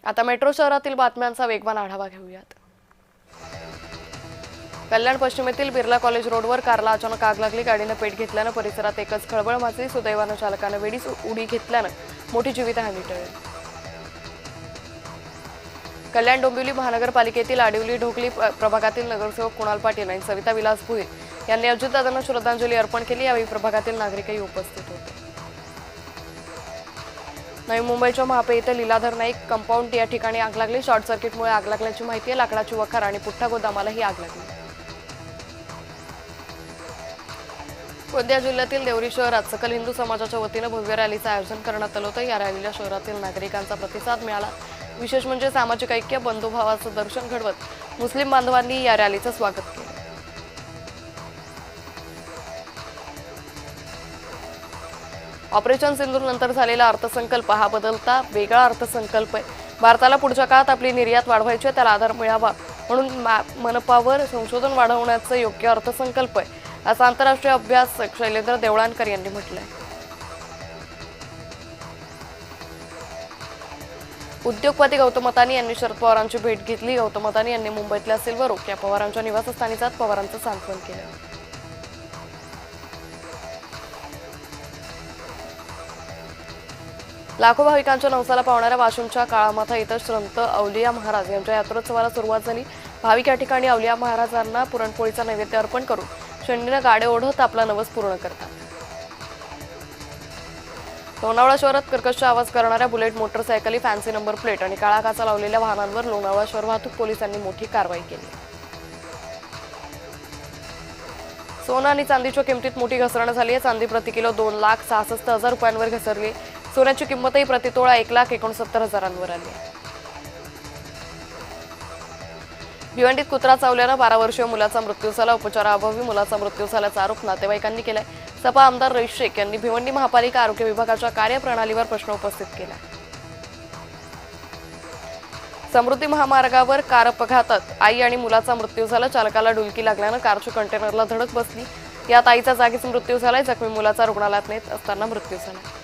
आता मेट्रो शहरातील बातम्यांचा वेगवान आढावा घेऊयात। कल्याण पश्चिमेतील बिर्ला कॉलेज रोडवर कारला अचानक आग लागली। गाडीने पेट घेतल्याने परिसरात एकच खळबळ माजली। सुदैवाने चालकाने वेळीच उडी घेतल्याने मोठी जीवितहानी टळली। कल्याण डोंबिवली महानगरपालिकेतील आडिवली ढोकली प्रभागातील नगरसेवक कुणाल पाटील आणि सविता विलास भुईर यांनी अजितदादांना श्रद्धांजली अर्पण केली। यावेळी प्रभागातील नागरिकही उपस्थित होते। नवी मुंबईच्या महापे येथे लीलाधर नाईक कंपाऊंड या ठिकाणी आग लागली। शॉर्ट सर्किटमुळे आग लागल्याची माहिती आहे। लाकडाची वखार आणि पुठ्ठा गोदामालाही आग लागली। गोंदिया जिल्ह्यातील देवरी शहरात सकल हिंदू समाजाच्या वतीने भव्य रॅलीचे आयोजन करण्यात आले होते। या रॅलीला शहरातील नागरिकांचा प्रतिसाद मिळाला। विशेष म्हणजे सामाजिक ऐक्य बंधुभावाचे दर्शन घडवत मुस्लिम बांधवांनी या रॅलीचे स्वागत केले। ऑपरेशन सिंदूर नंतर झालेला अर्थसंकल्प हा बदलता वेगळा अर्थसंकल्प आहे। भारताला पुढच्या काळात आपली निर्यात वाढवायची, त्याला आधार मिळावा म्हणून मनपावर संशोधन वाढवण्याचे योग्य अर्थसंकल्प आहे, असं आंतरराष्ट्रीय अभ्यासक शैलेंद्र देवळानकर यांनी म्हटलंय। उद्योगपती गौतम अदानी यांनी शरद पवारांची भेट घेतली। गौतम अदानी यांनी मुंबईतल्या सिल्वर ओक या पवारांच्या निवासस्थानी जात पवारांचं सांत्वन केलं। लाखो भाविकांच्या नवसाला पावणाऱ्या वाशिमच्या काळामाथा इथं संत औलिया महाराज यांच्या यात्रोत्सवाला सुरुवात झाली। भाविक या ठिकाणी औलिया महाराजांना पुरणपोळीचा नैवेद्य अर्पण करून शनीने गाडे ओढत आपला नवस पूर्ण करतात। लोणावळा शहरात कर्कश आवाज करणाऱ्या बुलेट मोटरसायकली, फॅन्सी नंबर प्लेट आणि काळा काचा लावलेल्या वाहनांवर लोणावळा शहर वाहतूक पोलिसांनी मोठी कारवाई केली। सोनं आणि चांदीच्या किमतीत मोठी घसरण झाली आहे। चांदी प्रति किलो 2,66,000 रुपयांवर घसरली। सोन्याची किंमतही प्रतितोळा 1,69,000 आली। भिवंडीत कुत्रा चावल्याने 12 वर्षीय मुलाचा मृत्यू झाला। उपचाराअभावी मुलाचा मृत्यू झाल्याचा आरोप नातेवाईकांनी केलाय। सपा आमदार रईस शेख यांनी भिवंडी महापालिका आरोग्य विभागाच्या कार्यप्रणालीवर प्रश्न उपस्थित केला। समृद्धी महामार्गावर कार अपघातात आई आणि मुलाचा मृत्यू झाला। चालकाला डुलकी लागल्याने कारच्या कंटेनरला धडक बसली। यात आईचा जागीच मृत्यू झालाय। जखमी मुलाचा रुग्णालयात नेत असताना मृत्यू झाला।